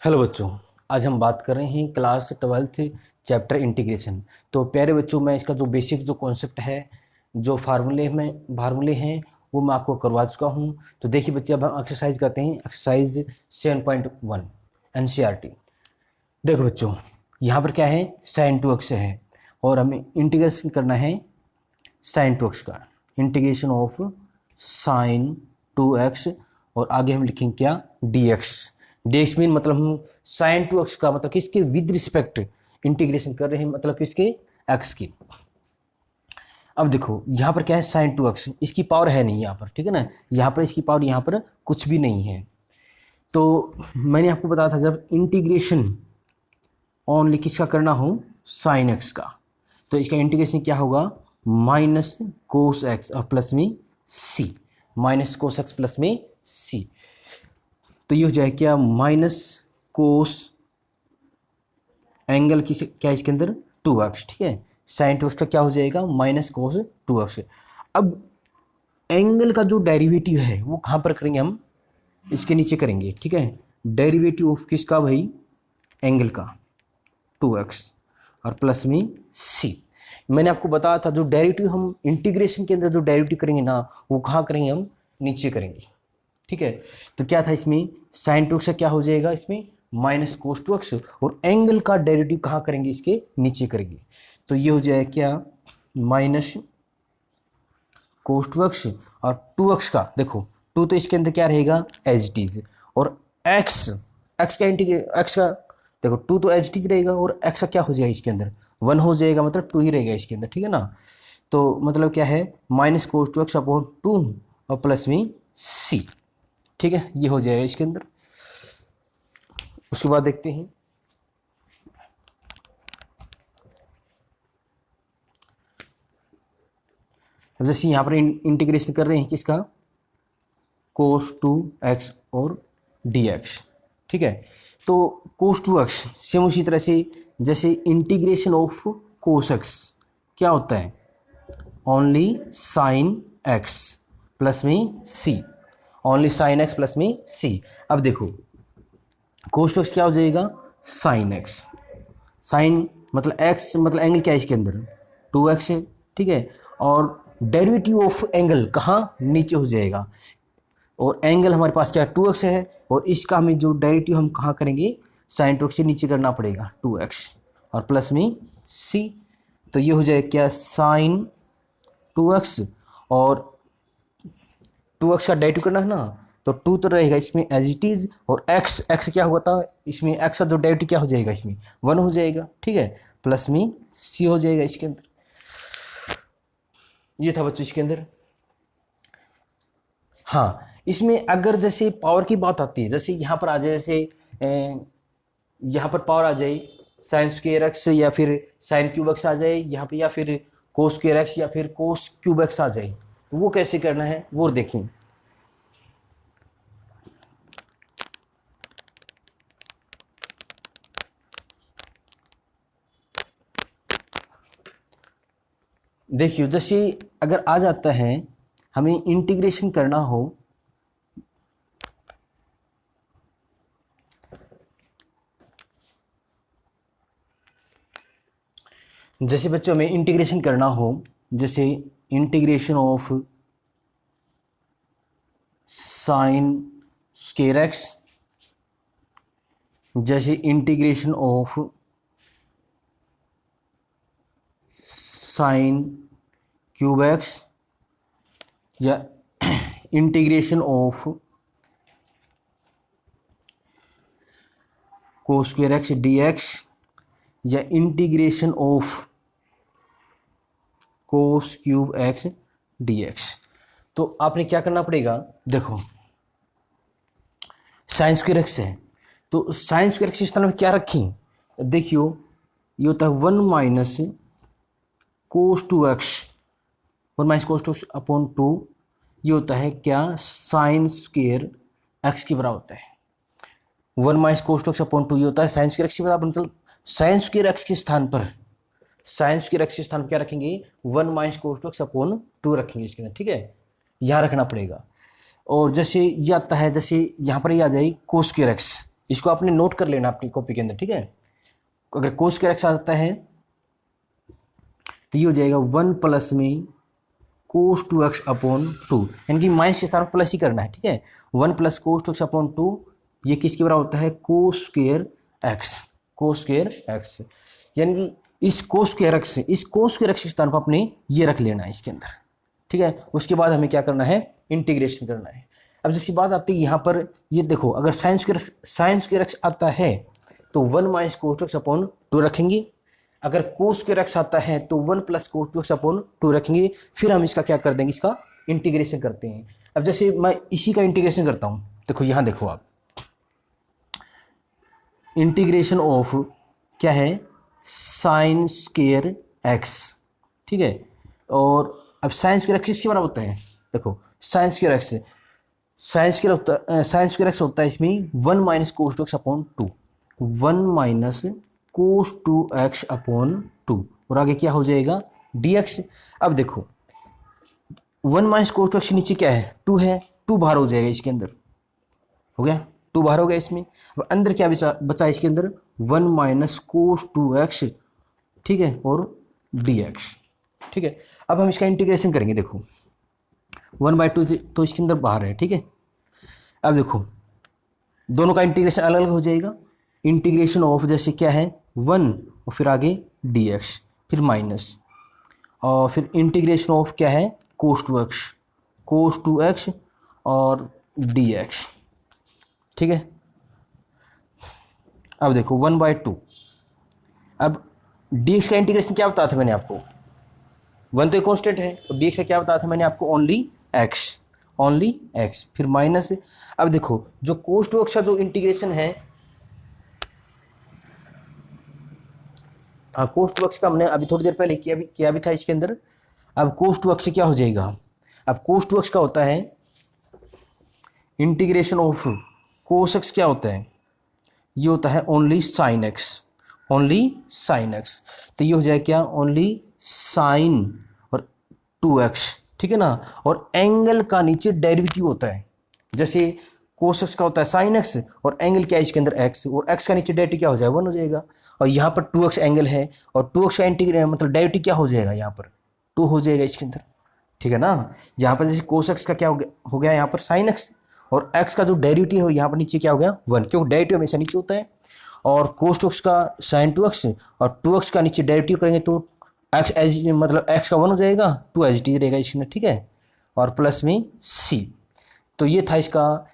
Hello बच्चों। आज हम बात कर रहे हैं क्लास 12th चैप्टर इंटीग्रेशन। तो प्यारे बच्चों, मैं इसका जो बेसिक जो कॉन्सेप्ट है, जो फार्मूले हैं वो मैं आपको करवा चुका हूँ। तो देखिए बच्चे, अब हम एक्सरसाइज करते हैं। Exercise 7.1 NCERT. देखो बच्चों, यहाँ पर क्या है, साइन टू एक्स है और हमें इंटीग्रेशन करना है साइन टू एक्स का। Integration of sign to x और आगे हम लिखेंगे क्या, D x. D x mean मतलब हम साइन टू एक्स का मतलब किसके विद रिस्पेक्ट इंटीग्रेशन कर रहे हैं, मतलब किसके, एक्स की। अब देखो यहाँ पर क्या है, साइन टू एक्स, इसकी पावर है नहीं यहाँ पर, ठीक है ना। यहाँ पर इसकी पावर यहाँ पर कुछ भी नहीं है। तो मैंने आपको बताया था जब इंटीग्रेशन ओनली किसका करना हो, साइन एक्स का, तो इसका इंटीग्रेशन क्या होगा, माइनस कोस एक्स और प्लस में सी, माइनस कोस एक्स प्लस में सी। तो ये हो जाए क्या, माइनस कोस एंगल किस क्या इसके अंदर 2x, ठीक है। साइन टू एक्स का क्या हो जाएगा, माइनस कोस 2x। अब एंगल का जो डेरिवेटिव है वो कहाँ पर करेंगे हम, इसके नीचे करेंगे, ठीक है। डेरिवेटिव ऑफ किसका भाई, एंगल का 2x और प्लस में c। मैंने आपको बताया था जो डेरिवेटिव हम इंटीग्रेशन के अंदर जो डेरिवेटिव करेंगे ना, वो कहाँ करेंगे हम, नीचे करेंगे, ठीक है। तो क्या था इसमें, साइन टू एक्स क्या हो जाएगा, इसमें माइनस कोस टू एक्स, और एंगल का डेरिवेटिव कहाँ करेंगे, इसके नीचे करेंगे। तो ये हो जाएगा क्या, माइनस कोस टू एक्स और 2x का, देखो 2 तो इसके अंदर क्या रहेगा, एज इट इज, और x का x का देखो 2 तो एज इट इज रहेगा, और x का क्या हो जाएगा इसके अंदर 1 हो जाएगा, मतलब 2 ही रहेगा इसके अंदर, ठीक है ना। तो मतलब क्या है, minus cos two x upon 2 और प्लस में c, ठीक है। ये हो जाएगा इसके अंदर। उसके बाद देखते हैं, अब जैसे यहाँ पर इंटीग्रेशन कर रहे हैं किसका, कोस टू एक्स और डी एक्स, ठीक है। तो कोस टू एक्स सेम उसी तरह से जैसे इंटीग्रेशन ऑफ कोस एक्स क्या होता है, ओनली साइन एक्स प्लस में सी, ओनली साइन एक्स प्लस में सी। अब देखो कोस टू एक्स क्या हो जाएगा, साइन एक्स, साइन मतलब एक्स मतलब एंगल क्या है इसके अंदर 2x है, ठीक है। और डेरिवेटिव ऑफ एंगल कहाँ, नीचे हो जाएगा, और एंगल हमारे पास क्या है 2x है, और इसका हमें जो डेरिवेटिव हम कहाँ करेंगे, साइन 2x से नीचे करना पड़ेगा 2x और प्लस में c। तो ये हो जाएगा क्या, साइन 2x और 2x का डेरिवेटिव करना है ना, तो 2 तो रहेगा इसमें एज इट इज, और x क्या हुआ था इसमें, x का जो डेरिवेटिव क्या हो जाएगा इसमें 1 हो जाएगा, ठीक है, प्लस में c हो जाएगा इसके अंदर। ये था बच्चों इसके अंदर। हाँ, इसमें अगर जैसे पावर की बात आती है, जैसे यहाँ पर आ जाए, जैसे यहाँ पर पावर आ जाए साइन स्क्वायर एक्स या फिर साइन क्यूब एक्स आ जाए यहाँ पे, या फिर कोस स्क्वायर एक्स या फिर कोस क्यूब एक्स आ जाए, तो वो कैसे करना है वो देखें। देखिए जैसे अगर आ जाता है, हमें इंटीग्रेशन करना हो, जैसे बच्चों हमें इंटीग्रेशन करना हो, जैसे integration of sine square X, जैसे integration of sine cube X, या integration of cos square X D X, या integration of cos cube X D X. तो आपने क्या करना पड़ेगा, देखो साइन स्क्वायर एक्स है, तो साइन स्क्वायर एक्स इस तरह में क्या रखी, देखियो ये होता है 1 minus cos two x, 1 minus cos two upon 2, ये होता है क्या, साइन स्क्वायर एक्स के बराबर होता है। 1 minus cos two x upon 2 ये होता है साइन स्क्वायर एक्स के बराबर, मतलब साइन स्क्वायर एक्स के स्थान पर, साइन स्क्वायर एक्स के स्थान पर क्या रखेंगे, 1 minus cos two x upon 2 रखेंगे इसके अंदर, ठीक है, यहाँ रखना पड़ेगा। और जैसे ये आता है, जैसे यहाँ पर ये आ जाए कोस स्क्वायर एक्स, इसको आपने नोट कर लेना अपनी कॉपी के अंदर, ठीक है। अगर कोस के एक्स आता है तो ये हो जाएगा 1 प्लस में कोस 2x अपॉन 2, यानी कि माइनस के स्थान पर प्लस ही करना है, ठीक है। 1 प्लस कोस 2x अपॉन 2 ये किसके बराबर होता है, कोस स्क्वायर एक्स, कोस स्क्वायर एक्स, यानी कि इस कोस स्क्वायर एक्स के स्थान पर अपने ये रख लेना है इसके अंदर, ठीक है। उसके बाद हमें क्या करना है, इंटीग्रेशन करना है। अब जैसी बात आती है यहाँ पर, ये देखो अगर साइन स्क्वायर एक्स आता है तो 1 माइनस कोस 2x अपॉन 2 रखेंगे। अगर कोस स्क्वायर एक्स आता है तो 1 प्लस कोस 2x अपॉन 2 रखेंगे। फिर हम इसका क्या कर देंगे, इसका इंटीग्रेशन करते हैं। अब जैसे मैं इसी का इंटीग्रेशन करता हूँ, देखो यहाँ देखो आप, इंटीग्रेशन ऑफ क्या है, साइन स्क्वायर एक्स, ठीक है। और अब साइन स्क्वायर एक्स किसके बराबर होता है, देखो साइन स्क्वायर एक्स होता है इसमें 1 माइनस कोस 2x अपॉन 2, 1 माइनस कोस 2x अपॉन 2, और आगे क्या हो जाएगा dx। अब देखो 1 माइनस कोस 2x के नीचे क्या है, 2 है, 2 बाहर हो जाएगा इसके अंदर, हो गया 2 बाहर हो गया इसमें। अब अंदर क्या बचा इसके अंदर, 1 माइनस कोस 2x, ठीक है, और dx, ठीक है। अब हम इसका इंटीग्रेशन करेंगे, देखो 1/2 तो इसके अंदर बाहर है, ठीक है। अब देखो दोनों का इंटीग्रेशन अलग अलग हो जाएगा। इंटीग्रेशन ऑफ जैसे क्या है 1 और फिर आगे dx, फिर माइनस, और फिर इंटीग्रेशन ऑफ क्या है कोस 2x और dx, ठीक है। अब देखो 1/2, अब dx का इंटीग्रेशन क्या बताया था मैंने आपको, 1 तो कांस्टेंट है, और dx का क्या बताया था मैंने आपको, ओनली x, फिर माइनस। अब देखो जो कोस 2x का जो इंटीग्रेशन है, हाँ कोस 2x का हमने अभी थोड़ी देर पहले किया भी था इसके अंदर। अब कोस 2x से क्या हो जाएगा, अब कोस 2x का होता है इंटीग्रेशन ऑफ कोस x, क्या होता है, ये होता है ओनली साइन x, तो ये हो जाएगा क्या, ओनली साइन और 2x, ठीक है ना। और एंगल का नीचे डेरिवेटिव होता है, जैसे कोस x का होता है साइन x, और एंगल क्या है इसके अंदर x, और x का नीचे डेरिवेटिव क्या हो जाएगा 1 हो जाएगा। और यहाँ पर 2x एंगल है, और 2x का इंटीग्रेशन मतलब डेरिवेटिव क्या हो जाएगा, यहाँ पर 2 हो जाएगा इसके अंदर, ठीक है ना। यहाँ पर जैसे कोस x का क्या हो गया यहाँ पर साइन x, और x का जो डेरिवेटिव है यहाँ पर नीचे क्या हो गया 1, क्योंकि डेरिवेटिव हमेशा नीचे होता है। और कोस 2x का साइन 2x, और 2x का नीचे डेरिवेटिव करेंगे तो x मतलब x का 1 हो जाएगा, 2 एज इट इज रहेगा इसके अंदर, ठीक है, और प्लस में c। तो ये था इसका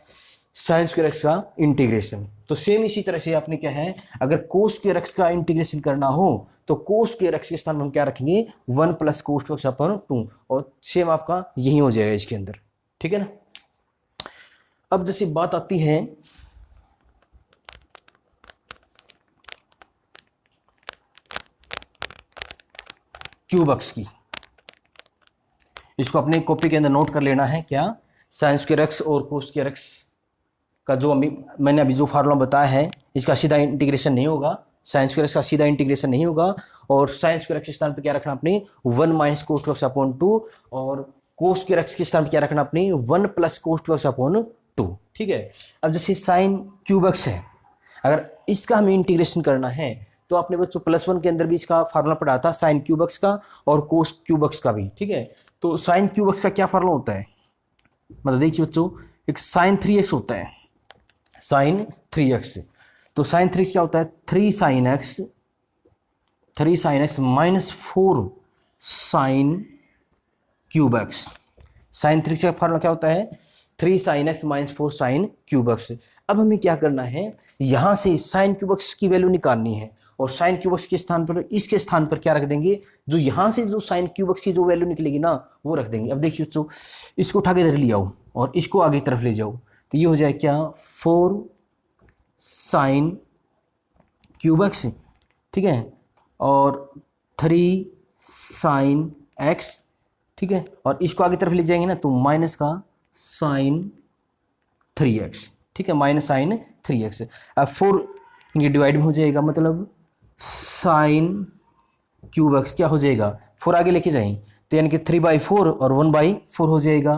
साइन स्क्वायर एक्स का इंटीग्रेशन। तो सेम इसी तरह से आपने क्या है, अगर कोस स्क्वायर एक्स का इंटीग्रेशन करना हो तो कोस स्क्वायर एक्स के स्थान में हम क्या रखेंगे, 1 प्लस कोस 2x अपॉन 2, और सेम आपका यही हो जाएगा इसके अंदर, ठीक है ना। अब जैसे बात आती है क्यूब एक्स की, इसको अपने कॉपी के अंदर नोट कर लेना है, क्या साइन स्क्वायर एक्स और कोस स्क्वायर एक्स का जो मैंने अभी जो फार्मूला बताया है, इसका सीधा इंटीग्रेशन नहीं होगा, साइन स्क्वायर एक्स का सीधा इंटीग्रेशन नहीं होगा। और साइन स्क्वायर एक्स के स्थान पर क्या रखना अपने 1 माइनस कोस 2x अपॉन 2, और कोस स्क्वायर एक्स के स्थान पर क्या रखना अपने 1 प्लस कोस 2x अपॉन 2, ठीक है। अब जैसे साइन क्यूब एक्स है, अगर इसका हमें इंटीग्रेशन करना है तो आपने बच्चों +1 के अंदर भी इसका फार्मूला पढ़ा था, साइन क्यूब एक्स का और कोस क्यूब एक्स का भी, ठीक है। तो साइन क्यूब एक्स का क्या फार्मूला होता है, मतलब देखिए बच्चों, एक साइन 3x होता है, साइन 3x, तो साइन 3x क्या होता है 3 sine x minus 4 sine cube x. Sine 3x का फार्मूला क्या होता है 3 sine x minus 4 sine cube x. अब हमें क्या करना है, यहाँ से साइन क्यूब एक्स की वैल्यू निकालनी है, और साइन क्यूब एक्स के स्थान पर इसके स्थान पर क्या रख देंगे, जो यहाँ से जो साइन क्यूब एक्स की जो वैल्यू निकलेगी ना वो रख देंगे। अब देखिए बच्चों, इसको उठा के इधर ले आओ और इसको आगे की तरफ ले जाओ, तो ये हो जाए क्या 4 साइन क्यूब एक्स, ठीक है, और 3 साइन एक्स, ठीक है, और इसको आगे तरफ ले जाएंगे ना तो माइनस का साइन 3x, ठीक है, माइनस साइन 3x। अब 4 ये डिवाइड में हो जाएगा, मतलब साइन क्यूब एक्स क्या हो जाएगा 4 आगे लेके जाएं तो यानी कि 3/4 और 1/4 हो जाएगा,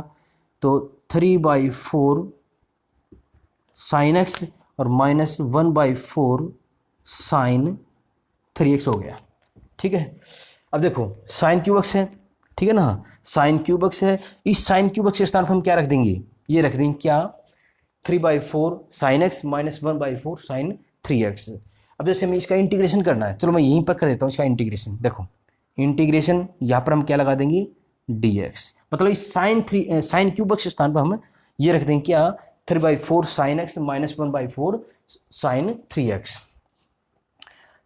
तो 3/4 साइन एक्स और -1/4 साइन 3x हो गया। ठीक है, अब देखो साइन क्यूब एक्स है, ठीक है ना, साइन क्यूब एक्स है। इस साइन क्यूब एक्स के स्थान पर हम क्या रख देंगे, ये रख देंगे क्या, 3/4 साइन एक्स -1/4 साइन 3x। अब जैसे हमें इसका इंटीग्रेशन करना है, चलो मैं यहीं पर कर देता हूँ इसका इंटीग्रेशन। देखो इंटीग्रेशन यहाँ पर हम क्या लगा देंगे, dx, मतलब इस साइन क्यूब एक्स के स्थान पर हम ये रख देंगे क्या, 3/4 साइन एक्स -1/4 साइन 3x।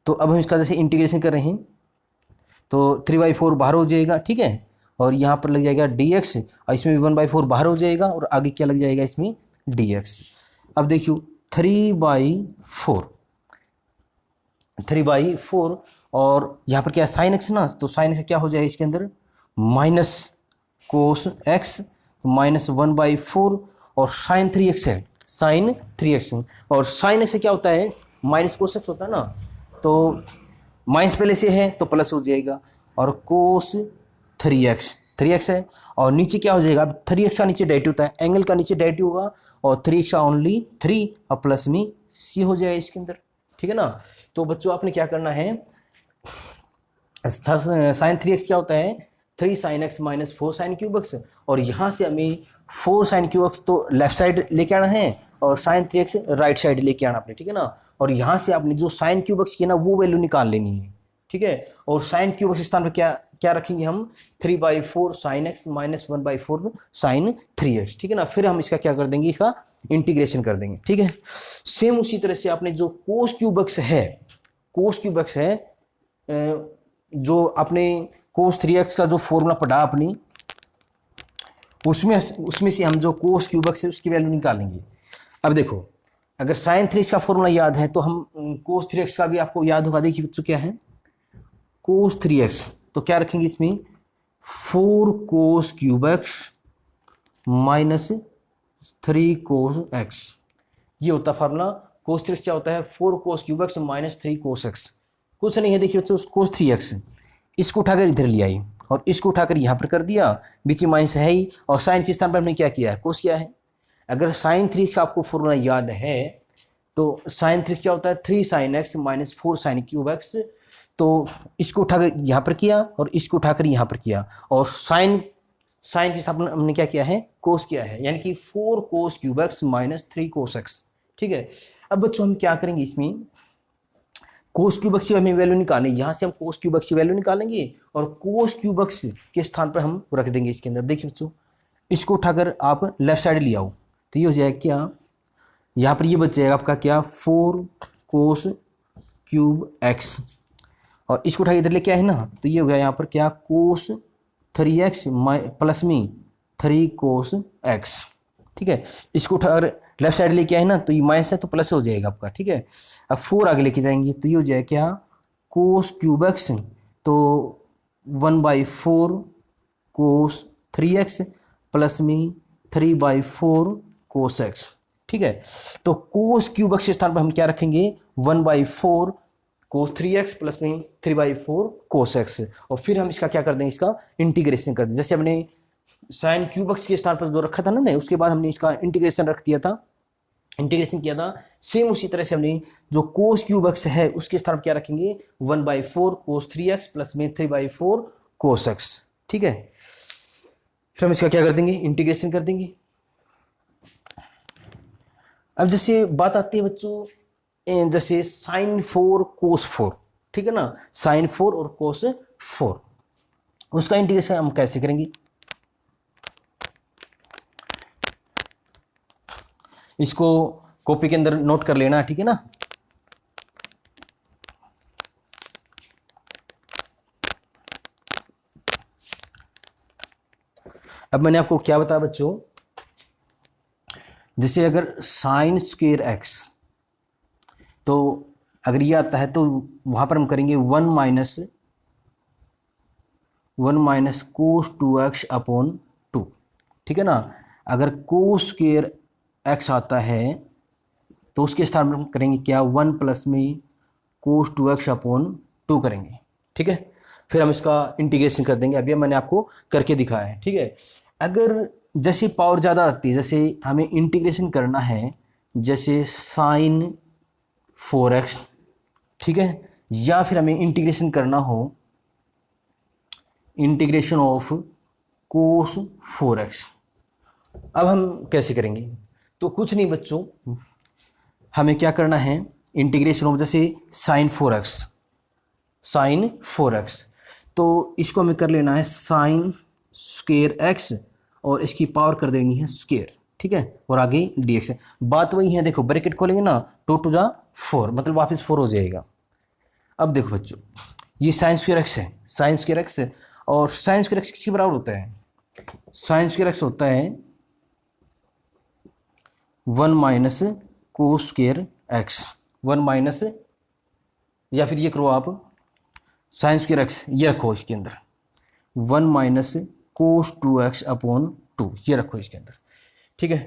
तो अब हम इसका जैसे इंटीग्रेशन कर रहे हैं तो 3/4 बाहर हो जाएगा, ठीक है, और यहाँ पर लग जाएगा dx, और इसमें भी 1/4 बाहर हो जाएगा और आगे क्या लग जाएगा इसमें dx। अब देखियो 3/4 और यहाँ पर क्या है साइन एक्स ना, तो साइन एक्स क्या हो जाएगा इसके अंदर, माइनस कोस एक्स -1/4 और साइन 3x है, साइन 3x, और साइन एक्स से क्या होता है, माइनस कोस एक्स होता है ना, तो माइनस पहले से है तो प्लस हो जाएगा, और कोस 3x है, और नीचे क्या हो जाएगा, अब 3x का नीचे डेरिवेटिव होता है, एंगल का नीचे डेरिवेटिव होगा, और 3x का ओनली 3 और प्लस में c हो जाएगा इसके अंदर, ठीक है ना। तो बच्चों आपने क्या करना है, साइन 3x क्या होता है, 3 sine x -4 sine cube x, और यहाँ से हमें 4 साइन क्यूब एक्स तो लेफ्ट साइड लेके आना है और साइन 3x राइट साइड लेके आना आपने, ठीक है ना। और यहाँ से आपने जो साइन क्यूब एक्स की ना वो वैल्यू निकाल लेनी है, ठीक है, और साइन क्यूब एक्स स्थान पर क्या क्या रखेंगे हम, 3/4 साइन एक्स -1/4 साइन 3x, ठीक है ना। फिर हम इसका क्या कर देंगे, इसका इंटीग्रेशन कर देंगे, ठीक है। सेम उसी तरह से आपने जो कोस क्यूब एक्स है, कोस क्यूब एक्स है, जो आपने कोस 3x का जो फॉर्मूला पढ़ा अपनी, उसमें से हम जो कोस क्यूब एक्स है उसकी वैल्यू निकालेंगे। अब देखो अगर साइन 3x का फॉर्मूला याद है तो हम कोस 3x का भी आपको याद होगा, देखिए बच्चों क्या है, कोस 3x तो क्या रखेंगे इसमें, 4 कोस क्यूब एक्स -3 कोस एक्स, ये होता है फार्मूला। कोस 3x क्या होता है, 4 कोस क्यूब एक्स -3 कोस एक्स, कुछ नहीं है, देखिए बच्चों कोस 3x इसको उठाकर इधर ले आई और इसको उठाकर यहाँ पर कर दिया, बीच में माइनस है ही, और साइन के स्थान पर हमने क्या किया है, कोस किया है। अगर साइन 3x का आपको फॉर्मूला याद है तो साइन 3x क्या होता है, 3 sine x -4 sine cube x, तो इसको उठाकर यहाँ पर किया और इसको उठाकर यहाँ पर किया, और साइन के स्थान पर हमने क्या किया है, कोस किया है, यानी कि 4 कोस क्यूब एक्स -3 कोस एक्स, ठीक है। अब बच्चों हम क्या करेंगे, इसमें कोस क्यूब एक्स की हमें वैल्यू निकालें, यहाँ से हम कोस क्यूब एक्स की वैल्यू निकालेंगे और कोस क्यूब एक्स के स्थान पर हम रख देंगे इसके अंदर। देखिए बच्चों इसको उठाकर आप लेफ्ट साइड ले आओ तो ये हो जाएगा क्या, यहाँ पर ये बच जाएगा आपका क्या, 4 कोस क्यूब एक्स, और इसको उठा इधर लेके आए ना तो ये हो गया यहाँ पर क्या, कोस 3x प्लस में 3 कोस एक्स, ठीक है। इसको उठाकर लेफ्ट साइड लेके आए ना तो ये माइनस है तो प्लस हो जाएगा आपका, ठीक है। अब 4 आगे लेके जाएंगे तो ये हो जाएगा क्या, कोस क्यूब एक्स तो 1/4 कोस 3x प्लस में 3/4 कोस एक्स, ठीक है। तो कोस क्यूब एक्स के स्थान पर हम क्या रखेंगे, 1/4 कोस 3x प्लस में 3/4 कोस एक्स, और फिर हम इसका क्या कर देंगे, इसका इंटीग्रेशन कर देंगे। जैसे हमने साइन क्यूब एक्स के स्थान पर जो रखा था ना, उसके बाद हमने इसका इंटीग्रेशन रख दिया था, इंटीग्रेशन किया था, सेम उसी तरह से हमने जो कोस क्यूब एक्स है उसके स्थान पर क्या रखेंगे, 1/4 कोस 3x प्लस में 3/4 कोस एक्स, ठीक है। फिर हम इसका क्या कर देंगे, इंटीग्रेशन कर देंगे। अब जैसे बात आती है बच्चों, जैसे साइन 4 कोस 4, ठीक है ना, साइन 4 और कोस 4, उसका इंटीग्रेशन हम कैसे करेंगे, इसको कॉपी के अंदर नोट कर लेना, ठीक है ना। अब मैंने आपको क्या बताया बच्चों, जैसे अगर साइन स्क्वायर एक्स, तो अगर ये आता है तो वहां पर हम करेंगे 1 माइनस कोस 2x अपॉन 2, ठीक है ना। अगर कोस स्क्वायर एक्स आता है तो उसके स्थान पर हम करेंगे क्या, 1 प्लस में कोस 2x अपॉन 2 करेंगे, ठीक है। फिर हम इसका इंटीग्रेशन कर देंगे, अभी मैंने आपको करके दिखाया है, ठीक है। अगर जैसे पावर ज़्यादा आती है, जैसे हमें इंटीग्रेशन करना है जैसे साइन 4x, ठीक है, या फिर हमें इंटीग्रेशन करना हो इंटीग्रेशन ऑफ कोस 4x। अब हम कैसे करेंगे? तो कुछ नहीं बच्चों, हमें क्या करना है, इंटीग्रेशन ऑफ जैसे साइन 4x, तो इसको हमें कर लेना है साइन स्क्वायर x और इसकी पावर कर देनी है स्क्वायर, ठीक है, और आगे dx है। बात वही है, देखो ब्रैकेट खोलेंगे ना, 2 टू जा 4, मतलब वापस 4 हो जाएगा। अब देखो बच्चों, ये साइन स्क्वायर x है, साइन स्क्वायर x है, और साइन स्क्वायर x किसके बराबर होता है? साइन स्क्वायर x होता है 1 minus cos square x, 1 minus, या फिर ये करो आप, साइन स्क्वायर x ये रखो इसके अंदर, 1 माइनस कोस 2x अपॉन 2, ये रखो इसके अंदर, ठीक है।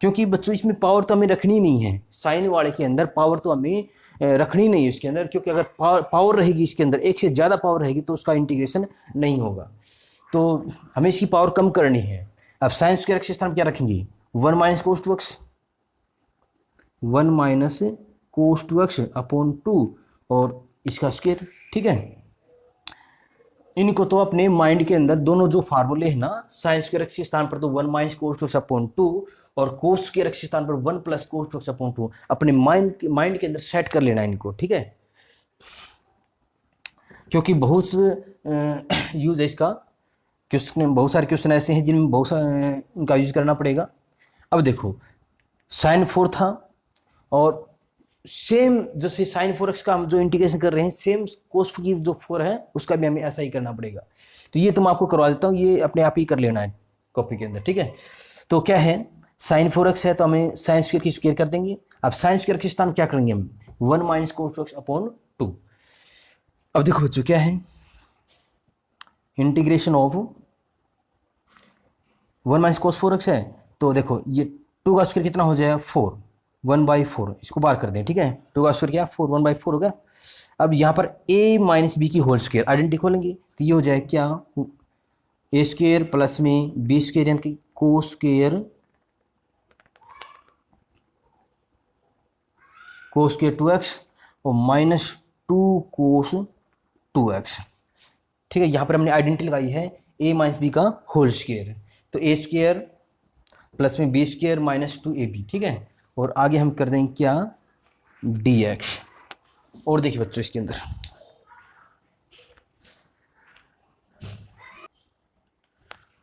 क्योंकि बच्चों इसमें पावर तो हमें रखनी नहीं है, साइन वाले के अंदर पावर तो हमें रखनी नहीं है इसके अंदर, क्योंकि अगर पावर रहेगी इसके अंदर, एक से ज़्यादा पावर रहेगी तो उसका इंटीग्रेशन नहीं होगा, तो हमें इसकी पावर कम करनी है। अब साइन स्क्वायर x के स्थान क्या रखेंगे? 1 माइनस कोस 2x, 1 माइनस कोस 2x अपॉन 2 और इसका स्क्वायर, ठीक है। इनको तो अपने माइंड के अंदर दोनों जो फार्मूले है ना, साइन स्क्वायर x के स्थान पर तो 1 माइनस कोस 2x अपॉन 2 और कोस स्क्वायर x के स्थान पर 1 प्लस कोस 2x अपॉन 2 अपने माइंड के अंदर सेट कर लेना है इनको, ठीक है। क्योंकि बहुत यूज है इसका, क्वेश्चन बहुत सारे क्वेश्चन ऐसे हैं जिनमें बहुत सारा इनका यूज करना पड़ेगा। अब देखो साइन 4 था, और सेम जैसे साइन 4x का हम जो इंटीग्रेशन कर रहे हैं, सेम कोस की जो 4 है उसका भी हमें ऐसा ही करना पड़ेगा। तो ये तो मैं आपको करवा देता हूँ, ये अपने आप ही कर लेना है कॉपी के अंदर, ठीक है। तो क्या है, साइन 4x है तो हमें साइन स्क्वायर की स्क्वायर कर देंगे। अब साइन स्क्वायर के स्थान क्या करेंगे हम? 1 माइनस कोस 2x अपॉन 2। अब देखो बच्चों क्या है, integration of 1 minus cos 4x है, तो देखो ये 2 का स्क्वायर कितना हो जाएगा? 4, 1/4, इसको बार कर दें, ठीक है। 2 का स्क्वायर क्या? 4, 1/4 होगा। अब यहाँ पर a माइनस बी की होल स्क्वायर आइडेंटिटी खोलेंगे तो ये हो जाएगा क्या? ए स्क्वायर प्लस में बी स्क्वायर यानी कि कोस स्क्वायर 2x और माइनस 2 कोस 2x, ठीक है। यहाँ पर हमने आइडेंटिटी लगाई है a माइनस बी का होल स्क्वायर, तो ए स्क्वायर प्लस में बी स्क्वायर माइनस 2ab, ठीक है, और आगे हम कर देंगे क्या? dx। और देखिए बच्चों इसके अंदर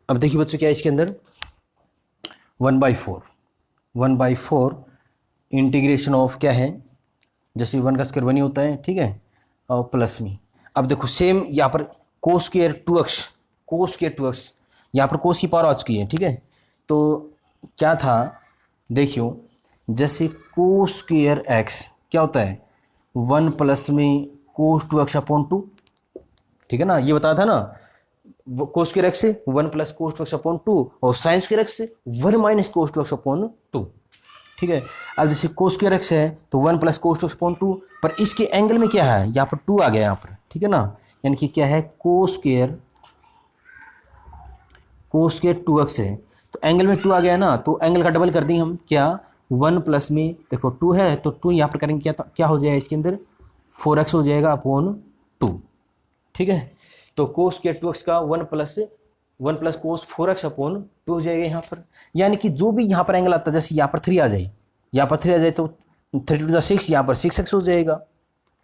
अब देखिए बच्चों क्या है इसके अंदर, 1/4 इंटीग्रेशन ऑफ क्या है, जैसे 1 का स्क्वायर 1 ही होता है, ठीक है, और प्लस में। अब देखो सेम यहाँ पर कोस स्क्वायर 2x यहाँ पर कोस की पावर आ चुकी है, ठीक है। तो क्या था, देखियो जैसे कोस स्क्वायर x क्या होता है? 1 प्लस में कोस 2x अपॉन 2, ठीक है ना, ये बताया था ना। कोस स्क्वायर x से 1 प्लस कोस 2x अपॉन 2 और साइन स्क्वायर x से 1 माइनस कोस 2x अपॉन 2, ठीक है। अब जैसे कोस स्क्वायर x है तो 1 प्लस कोस 2x अपॉन 2, पर इसके एंगल में क्या है? यहाँ पर 2 आ गया यहाँ पर, ठीक है ना, यानी कि क्या है? कोस स्क्वायर 2x है, तो एंगल में 2 आ गया ना, तो एंगल का डबल कर देंगे हम क्या? 1 प्लस में देखो 2 है तो 2 यहाँ पर करेंगे क्या हो जाएगा इसके अंदर? 4x हो जाएगा अपॉन 2, ठीक है। तो कोस स्क्वायर 2x का 1 प्लस कोस 4x अपॉन 2 हो जाएगा यहाँ पर, यानी कि जो भी यहाँ पर एंगल आता है, जैसे यहाँ पर 3 आ जाए, यहाँ पर 3 आ जाए तो 3 टू 6, यहाँ पर 6x हो जाएगा।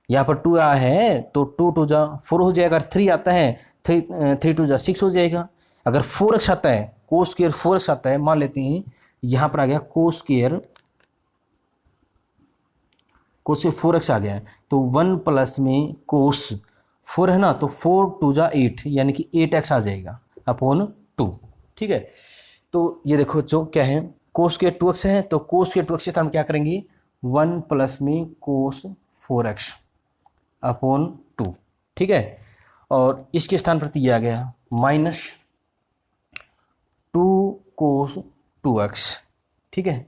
यहाँ पर 2 आया है तो 2 टू 4 हो जाएगा। अगर 3 आता है 3 टू 6 हो जाएगा। अगर 4x आता है, कोस स्क्वायर 4x आता है, मान लेते हैं यहाँ पर आ गया कोस स्क्वायर 4x आ गया है, तो 1 प्लस में कोस 4 है ना, तो 4 टू 8 यानी कि 8x आ जाएगा अपॉन 2, ठीक है। तो ये देखो बच्चों क्या है, कोस स्क्वायर 2x है तो कोस स्क्वायर 2x के स्थान क्या करेंगे? 1 प्लस में कोस 4x अपॉन 2, ठीक है, और इसके स्थान पर दिया आ गया माइनस 2 कोस 2x, ठीक है।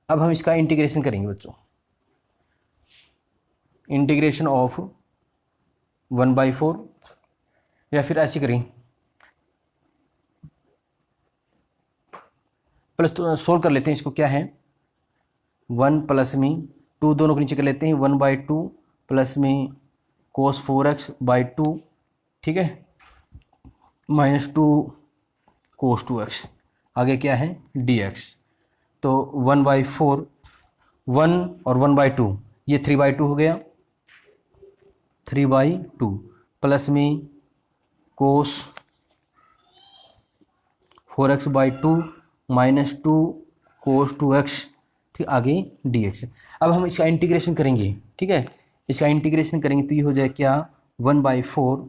अब हम इसका इंटीग्रेशन करेंगे बच्चों, इंटीग्रेशन ऑफ 1/4, या फिर ऐसे करें, प्लस तो सोल्व कर लेते हैं इसको। क्या है, 1 प्लस में 2 दोनों को नीचे कर लेते हैं, 1/2 प्लस में cos 4x/2, ठीक है, -2 cos 2x, आगे क्या है dx। तो 1/4, 1 और 1/2 ये 3/2 हो गया, 3/2 प्लस में cos 4x/2 -2 cos 2x, ठीक, आगे dx। अब हम इसका इंटीग्रेशन करेंगे, ठीक है, इसका इंटीग्रेशन करेंगे तो ये हो जाए क्या 1/4,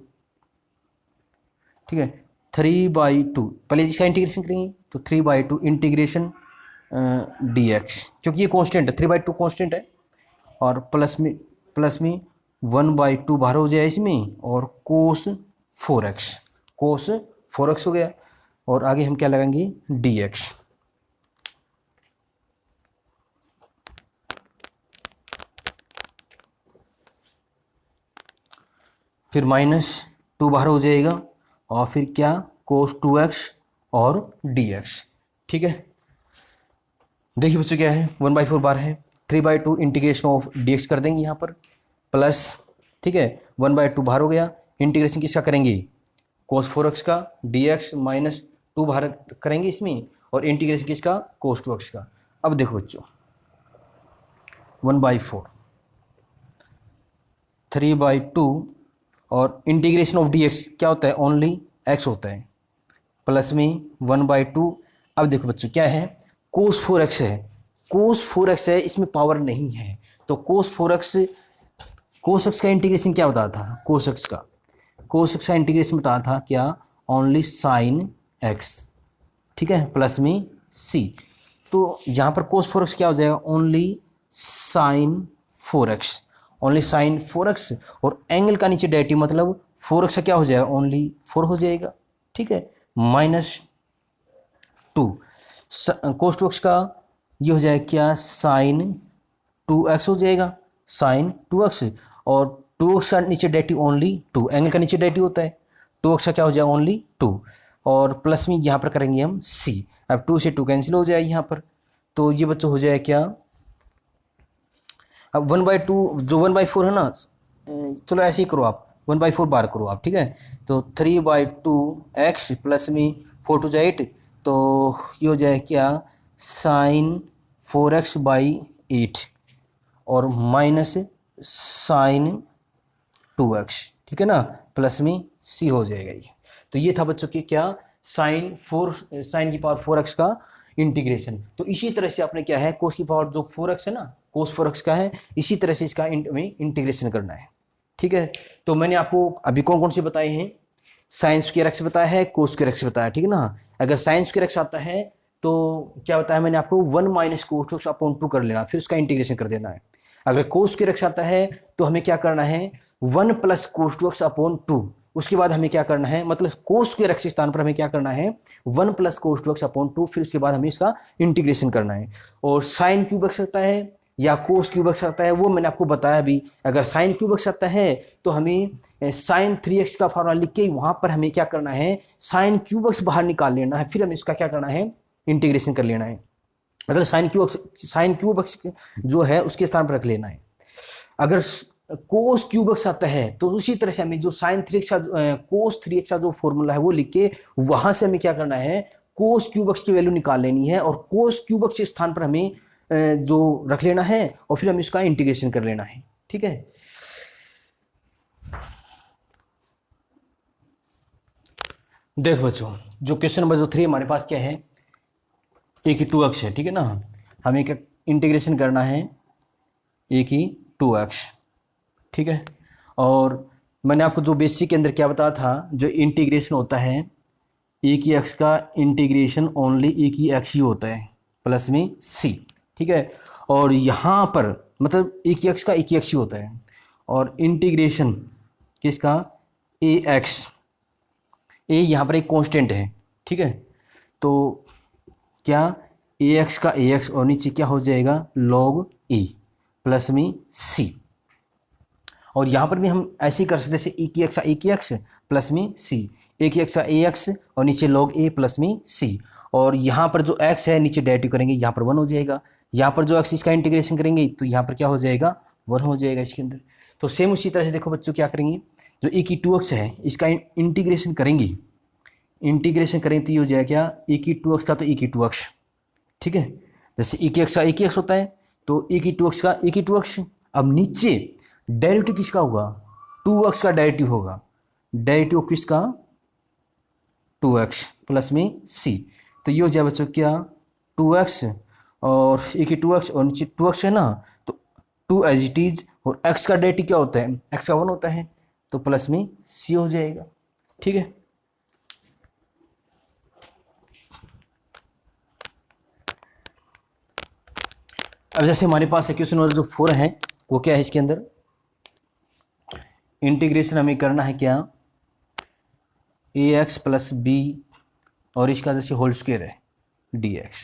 ठीक है, 3/2, पहले इसका इंटीग्रेशन करेंगे तो 3/2 इंटीग्रेशन dx, क्योंकि ये कांस्टेंट है, 3/2 कांस्टेंट है, और प्लस में 1/2 बाहर हो जाए इसमें, और cos 4x हो गया, और आगे हम क्या लगाएंगे dx। फिर -2 बाहर हो जाएगा, और फिर क्या cos 2x और dx, ठीक है। देखिए बच्चों क्या है 1/4 बार है, 3/2 इंटीग्रेशन ऑफ dx कर देंगे यहाँ पर, प्लस, ठीक है, 1/2 बाहर हो गया, इंटीग्रेशन किसका करेंगे cos 4x का, dx -2 बाहर करेंगे इसमें, और इंटीग्रेशन किसका cos 2x का। अब देखो बच्चों 1/4, 3/2 और इंटीग्रेशन ऑफ dx क्या होता है ओनली x होता है, प्लस में 1/2। अब देखो बच्चों क्या है cos 4x है, cos 4x है, इसमें पावर नहीं है, तो cos x का इंटीग्रेशन क्या बताया था, cos x का इंटीग्रेशन बताया था क्या ओनली sin x, ठीक है, प्लस में c। तो यहाँ पर cos 4x क्या हो जाएगा only sin 4x, only sin 4x, और एंगल का नीचे डेरिवेटिव मतलब 4x का क्या हो जाएगा ओनली 4 हो जाएगा, ठीक है, -2 cos 2x का ये हो जाएगा क्या sin 2x हो जाएगा, sin 2x, और 2x का नीचे डेरिवेटिव ओनली 2, एंगल का नीचे डेरिवेटिव होता है, 2x का क्या हो जाएगा ओनली 2, और प्लस में यहाँ पर करेंगे हम c। अब 2 से 2 कैंसिल हो जाएगा यहाँ पर, तो ये बच्चों हो जाएगा क्या, अब 1/2 जो 1/4 है ना, चलो ऐसे ही करो आप, 1/4 बार करो आप, ठीक है, तो 3/2x प्लस में 4 to 8, तो ये हो जाए क्या sin 4x/8 और माइनस sin 2x, ठीक है ना, प्लस में c हो जाएगा ये। तो ये था बच्चों की क्या sin की पावर 4x का इंटीग्रेशन। तो इसी तरह से आपने क्या है cos की पावर जो 4x है ना, cos 4x का है, इसी तरह से इसका इंटीग्रेशन करना है, ठीक है। तो मैंने आपको अभी कौन कौन से बताए हैं, sin स्क्वायर x बताया है, cos स्क्वायर x बताया, ठीक है ना। अगर sin स्क्वायर x आता है तो क्या बताया मैंने आपको 1 - cos 2x/2 कर लेना, फिर उसका इंटीग्रेशन कर देना है। अगर cos स्क्वायर x आता है तो हमें क्या करना है 1 + cos 2x/2, उसके बाद हमें क्या करना है, मतलब cos स्क्वायर x के स्थान पर हमें क्या करना है 1 + cos 2x/2, फिर उसके बाद हमें इसका इंटीग्रेशन करना है। और sin क्यूब x आता है या cos क्यूब x आता है वो मैंने आपको बताया अभी। अगर sin क्यूब x आता है तो हमें sin 3x का फॉर्मूला लिख के वहां पर हमें क्या करना है sin क्यूब x बाहर निकाल लेना है, फिर हमें इसका क्या करना है इंटीग्रेशन कर लेना है, मतलब sin क्यूब x जो है उसके स्थान पर रख लेना है। अगर cos क्यूब x आता है तो उसी तरह से हमें जो sin 3x का cos 3x का जो फॉर्मूला है वो लिख के वहां से हमें क्या करना है cos क्यूब x की वैल्यू निकाल लेनी है, और cos क्यूब x के स्थान पर हमें जो रख लेना है, और फिर हमें इसका इंटीग्रेशन कर लेना है, ठीक है। देखो बच्चों जो क्वेश्चन नंबर 3 हमारे पास क्या है, a की 2x है, ठीक है ना, हमें क्या इंटीग्रेशन करना है a की 2x, ठीक है। और मैंने आपको जो बेसिक के अंदर क्या बताया था, जो इंटीग्रेशन होता है a की x का इंटीग्रेशन ओनली a की x ही होता है, प्लस में c, ठीक है। और यहाँ पर मतलब a की x का a की x ही होता है, और इंटीग्रेशन किसका ax, a यहाँ पर एक कांस्टेंट है, ठीक है। तो क्या ax का ax और नीचे क्या हो जाएगा log a प्लस में c, और यहाँ पर भी हम ऐसे ही कर सकते जैसे a की x प्लस में c, a की x का ax और नीचे log a प्लस में c, और यहाँ पर जो x है नीचे डेरिवेटिव करेंगे यहाँ पर 1 हो जाएगा, यहाँ पर जो एक्स इसका इंटीग्रेशन करेंगे तो यहाँ पर क्या हो जाएगा, 1 हो जाएगा इसके अंदर। तो सेम उसी तरह से देखो बच्चों क्या करेंगे, जो ए की 2x है इसका इंटीग्रेशन करेंगे, इंटीग्रेशन करें तो ये हो जाएगा क्या, ए की 2x का तो ए की 2x, ठीक है। जैसे ए की एक्स का ए की एक्स होता है तो ए की 2x का ए की 2x। अब नीचे डेरिवेटिव किसका होगा, 2x का डेरिवेटिव होगा, डेरिवेटिव किसका, 2x प्लस में c। तो ये हो जाए बच्चों क्या, 2x और ए की 2x और नीचे 2x है ना, तो 2 एज इट इज, और x का डेरिवेटिव क्या होता है, x का 1 होता है, तो प्लस में c हो जाएगा, ठीक है। अब जैसे हमारे पास क्वेश्चन नंबर जो 4 है वो क्या है, इसके अंदर इंटीग्रेशन हमें करना है क्या, ax प्लस बी और इसका जैसे होल स्क्वायर है dx।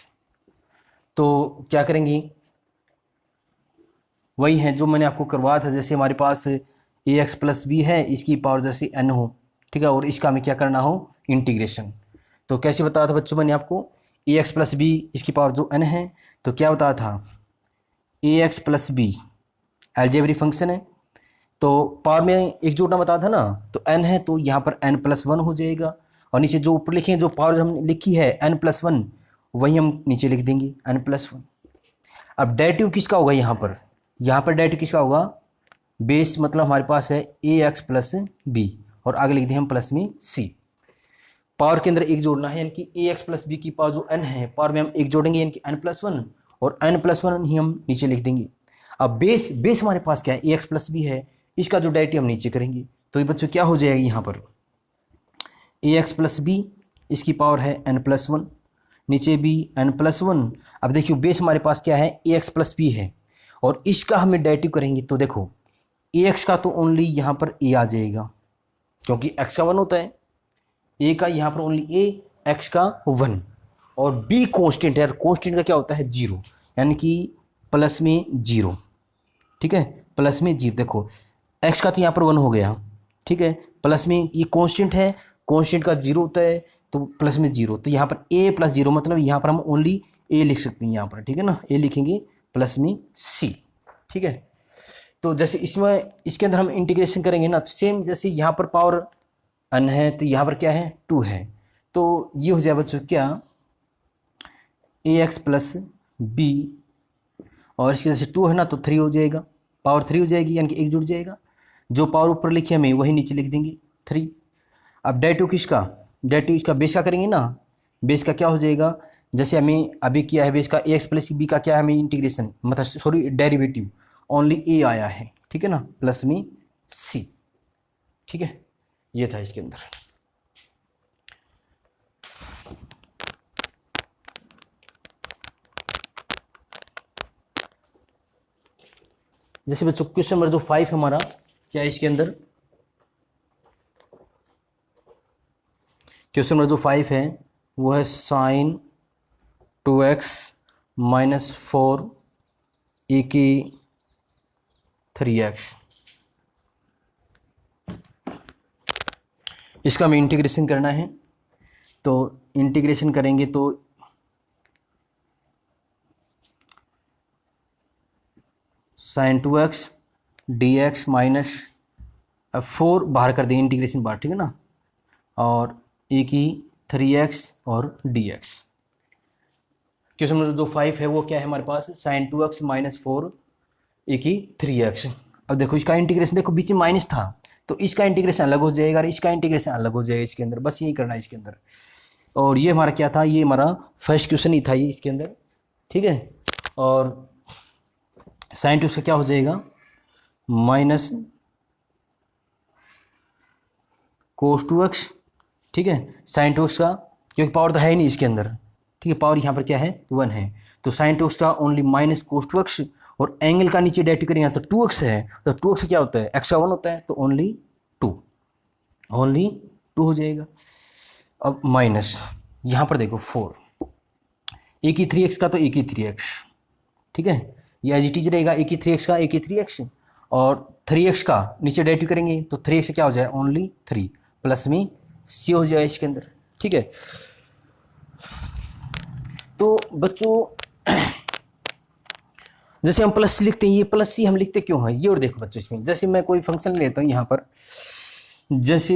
तो क्या करेंगे, वही है जो मैंने आपको करवाया था, जैसे हमारे पास ax प्लस बी है, इसकी पावर जैसे n हो, ठीक है, और इसका हमें क्या करना हो, इंटीग्रेशन। तो कैसे बताया था बच्चों मैंने आपको, ax प्लस बी इसकी पावर जो n है, तो क्या बताया था, ax plus b algebraic function है, तो पावर में एक जोड़ना बताया था ना, तो n है तो यहाँ पर n प्लस 1 हो जाएगा, और नीचे जो ऊपर लिखे हैं जो पावर हमने लिखी है n प्लस 1 वही हम नीचे लिख देंगे n प्लस 1। अब डेरिवेटिव किसका होगा, यहाँ पर डेरिवेटिव किसका होगा, बेस मतलब हमारे पास है ax प्लस बी और आगे लिख दें हम प्लस में c। पावर के अंदर एक जोड़ना है, यानी कि ax प्लस बी की पावर जो n है पावर में हम एक जोड़ेंगे, यानी कि n प्लस 1 और n प्लस 1 ही हम नीचे लिख देंगे। अब बेस हमारे पास क्या है, ax प्लस बी है, इसका जो डेरिवेटिव हम नीचे करेंगे, तो ये बच्चों क्या हो जाएगा, यहाँ पर ax प्लस बी इसकी पावर है n प्लस 1, नीचे भी n प्लस 1। अब देखियो बेस हमारे पास क्या है, ax प्लस बी है, और इसका हमें डेरिवेटिव करेंगे, तो देखो ax का तो ओनली यहाँ पर a आ जाएगा, क्योंकि x का 1 होता है, a का यहाँ पर ओनली a, x का 1, और b कॉन्स्टेंट है, कॉन्स्टेंट का क्या होता है 0, यानी कि प्लस में 0, ठीक है, प्लस में 0। देखो x का तो यहाँ पर 1 हो गया, ठीक है, प्लस में ये कांस्टेंट है, कांस्टेंट का 0 होता है तो प्लस में 0, तो यहाँ पर a प्लस 0 मतलब यहाँ पर हम ओनली a लिख सकते हैं, यहाँ पर ठीक है ना, a लिखेंगे प्लस में c, ठीक है। तो जैसे इसमें इसके अंदर हम इंटीग्रेशन करेंगे ना, सेम जैसे यहाँ पर पावर n है तो यहाँ पर क्या है 2 है, तो ये हो जाए बच्चों क्या, ax प्लस बी और इसके जैसे 2 है ना तो 3 हो जाएगा, पावर 3 हो जाएगी, यानी कि एक जुड़ जाएगा, जो पावर ऊपर लिखी हमें वही नीचे लिख देंगे 3। अब डेरिवेटिव किसका, डेरिवेटिव इसका बेस का करेंगे ना, बेस का क्या हो जाएगा, जैसे हमें अभी किया है बेस का ax प्लस बी का क्या है हमें इंटीग्रेशन, मतलब सॉरी डेरिवेटिव ओनली a आया है, ठीक है ना, प्लस में c, ठीक है, ये था इसके अंदर। जैसे बच्चों क्वेश्चन नंबर जो 5 हमारा क्या है इसके अंदर, क्वेश्चन नंबर जो 5 है वो है साइन 2x माइनस 4 ए की 3x, इसका हमें इंटीग्रेशन करना है। तो इंटीग्रेशन करेंगे तो साइन 2x dx माइनस 4 बाहर कर देंगे, इंटीग्रेशन बाहर, ठीक है ना, और ए की 3x और dx। क्वेश्चन नंबर जो 5 है वो क्या है हमारे पास, साइन 2x माइनस 4 ए की 3x। अब देखो इसका इंटीग्रेशन, देखो बीच में माइनस था तो इसका इंटीग्रेशन अलग हो जाएगा और इसका इंटीग्रेशन अलग हो जाएगा इसके अंदर, बस यही करना है इसके अंदर। और ये हमारा क्या था, ये हमारा फर्स्ट क्वेश्चन ही था ये इसके अंदर, ठीक है। और साइन 2 से क्या हो जाएगा, माइनस कोस 2x, ठीक है, साइन 2x का, क्योंकि पावर तो है ही नहीं इसके अंदर, ठीक है, पावर यहाँ पर क्या है 1 है, तो साइन 2x का ओनली माइनस कोस 2x, और एंगल का नीचे डेरिवेटिव करेंगे तो 2x है, तो 2x क्या होता है, x का 1 होता है, तो ओनली 2 हो जाएगा। अब माइनस यहाँ पर देखो 4 ए की 3x का तो ए की 3x, ठीक है, ये एज इट इज रहेगा, ए की 3x का ए की 3x, और 3x का नीचे डेरिवेटिव करेंगे तो 3x क्या हो जाए ओनली 3 प्लस में c हो जाए इसके अंदर, ठीक है। तो बच्चों जैसे हम प्लस सी लिखते हैं, ये प्लस सी हम लिखते क्यों है ये, और देखो बच्चों इसमें जैसे मैं कोई फंक्शन लेता हूँ यहाँ पर, जैसे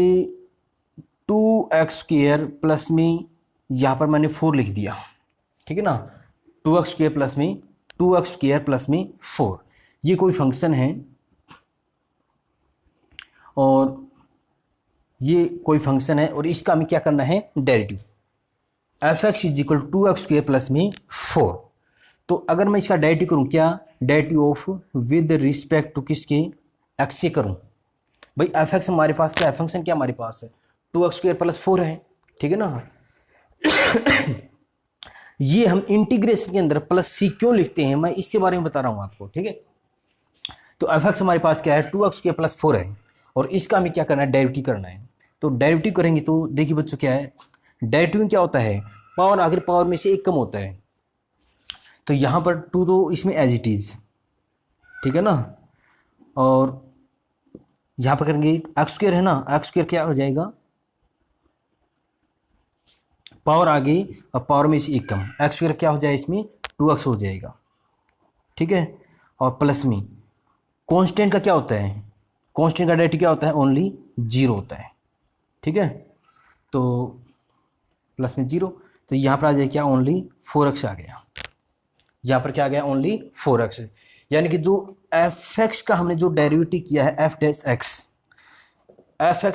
2x² प्लस में यहाँ पर मैंने 4 लिख दिया, ठीक है ना, 2x² प्लस में 2x² प्लस में 4, ये कोई फंक्शन है और ये कोई फंक्शन है और इसका हमें क्या करना है, derivative f(x) is equal to 2x² plus में 4। तो अगर मैं इसका डेरिवेटिव करूं, क्या derivative of with respect to किसके, x से करूं, भाई f(x) हमारे पास क्या है, फंक्शन क्या हमारे पास है 2x² प्लस 4 है, ठीक है ना। ये हम इंटीग्रेशन के अंदर प्लस सी क्यों लिखते हैं, मैं इसके बारे में बता रहा हूं आपको, ठीक है। तो f(x) हमारे पास क्या है 2x² प्लस 4 है और इसका हमें क्या करना है, डेरिवेटिव करना है। तो डेरिवेटिव करेंगे तो देखिए बच्चों क्या है, डेरिवेटिव में क्या होता है, पावर अगर पावर में से एक कम होता है, तो यहाँ पर 2 तो इसमें एज इट इज, ठीक है ना, और यहाँ पर करेंगे x² है ना, x² क्या हो जाएगा, पावर आगे और पावर में से एक कम, x² क्या हो जाए इसमें 2x हो जाएगा, ठीक है। और प्लस में कांस्टेंट का क्या होता है, कांस्टेंट का डेरिवेटिव क्या होता है, ओनली 0 होता है, ठीक है। तो प्लस में 0, तो यहाँ पर आ जाए क्या, ओनली 4x आ गया, यहाँ पर क्या आ गया, ओनली 4x, यानी कि जो f(x) का हमने जो डेरिवेटिव किया है f(x)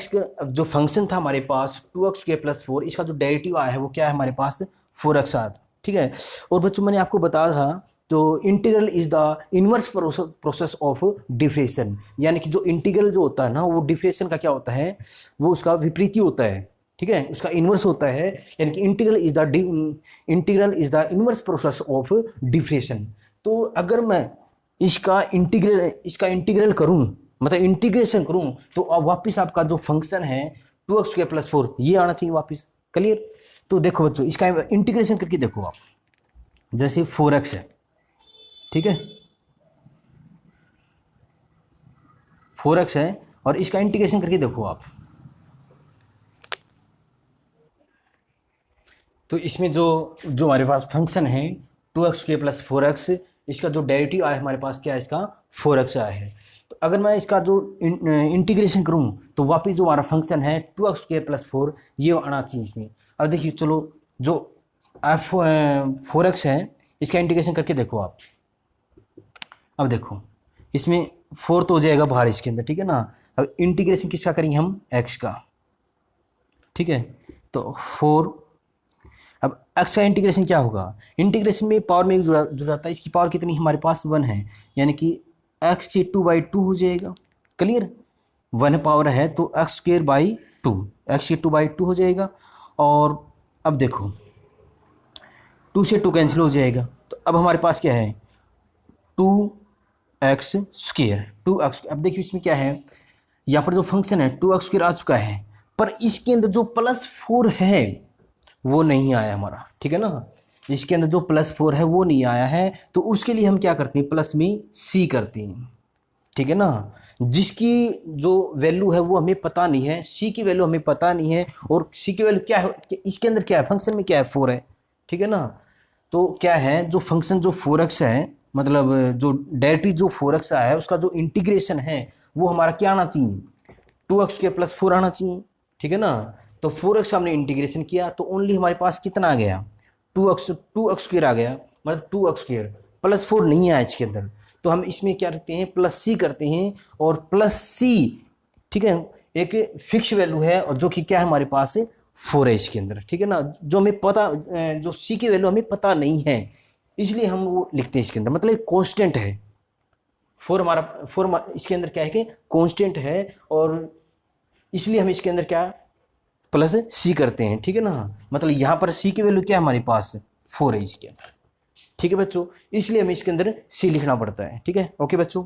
का जो फंक्शन था हमारे पास 2x² प्लस 4, इसका जो डेरिवेटिव आया है वो क्या है हमारे पास 4x आया, ठीक है। और बच्चों मैंने आपको बताया था तो integral is the inverse process of differentiation, यानी कि जो इंटीग्रल जो होता है ना वो डिफरेंशिएशन का क्या होता है, वो उसका विपरीत होता है, ठीक है, उसका इनवर्स होता है, यानी कि integral is the inverse process of differentiation. तो अगर मैं इसका इंटीग्रल करूं, मतलब इंटीग्रेशन करूं, तो अब वापस आपका जो फंक्शन है 2x² प्लस 4 ये आना चाहिए वापस, क्लियर। तो देखो बच्चों इसका इंटीग्रेशन करके देखो आप, जैसे 4x है, ठीक है, 4x है और इसका इंटीग्रेशन करके देखो आप, तो इसमें जो हमारे पास फंक्शन है 2x² प्लस 4x, इसका जो डेरिवेटिव आया हमारे पास क्या है, इसका 4x आया है। तो अगर मैं इसका जो इंटीग्रेशन करूं तो वापस जो हमारा फंक्शन है 2x² प्लस 4 ये आना चाहिए इसमें। अब देखिए चलो जो 4x है इसका इंटीग्रेशन करके देखो आप, अब देखो इसमें 4 तो हो जाएगा बाहर इसके अंदर, ठीक है ना। अब इंटीग्रेशन किसका करेंगे हम, x का, ठीक है। तो 4, अब x का इंटीग्रेशन क्या होगा, इंटीग्रेशन में पावर में एक जुड़ा जाता है, इसकी पावर कितनी हमारे पास 1 है, यानी कि x से 2/2 हो जाएगा, क्लियर, 1 पावर है तो x²/2, x से 2/2 हो जाएगा। और अब देखो 2 से 2 कैंसिल हो जाएगा, तो अब हमारे पास क्या है 2x², 2x। अब देखिए इसमें क्या है, यहाँ पर जो फंक्शन है 2x² आ चुका है, पर इसके अंदर जो प्लस 4 है वो नहीं आया हमारा, ठीक है ना, इसके अंदर जो प्लस 4 है वो नहीं आया है, तो उसके लिए हम क्या करते हैं, प्लस में c करते हैं, ठीक है ना। जिसकी जो वैल्यू है वो हमें पता नहीं है, c की वैल्यू हमें पता नहीं है, और c की वैल्यू क्या है, इसके अंदर क्या है, फंक्शन में क्या है 4 है, ठीक है ना। तो क्या है जो फंक्शन जो 4x है, मतलब जो डेरिवेटिव जो 4x आया है उसका जो इंटीग्रेशन है वो हमारा क्या आना चाहिए, 2x² प्लस 4 आना चाहिए, ठीक है ना। तो 4x हमने इंटीग्रेशन किया तो ओनली हमारे पास कितना आ गया, 2x² आ गया, मतलब 2x² प्लस 4 नहीं आया इसके अंदर, तो हम इसमें क्या करते हैं, प्लस c करते हैं, और प्लस c, ठीक है, एक फिक्स वैल्यू है और जो कि क्या है हमारे पास 4 है इसके अंदर, ठीक है ना। जो हमें पता, जो c की वैल्यू हमें पता नहीं है इसलिए हम वो लिखते हैं इसके अंदर, मतलब एक कांस्टेंट है 4 हमारा, 4 इसके अंदर क्या है कि कांस्टेंट है, और इसलिए हम इसके अंदर क्या प्लस c करते हैं, ठीक है ना। मतलब यहाँ पर c की वैल्यू क्या है हमारे पास 4 है इसके अंदर, ठीक है बच्चों, इसलिए हमें इसके अंदर c लिखना पड़ता है, ठीक है। ओके बच्चों।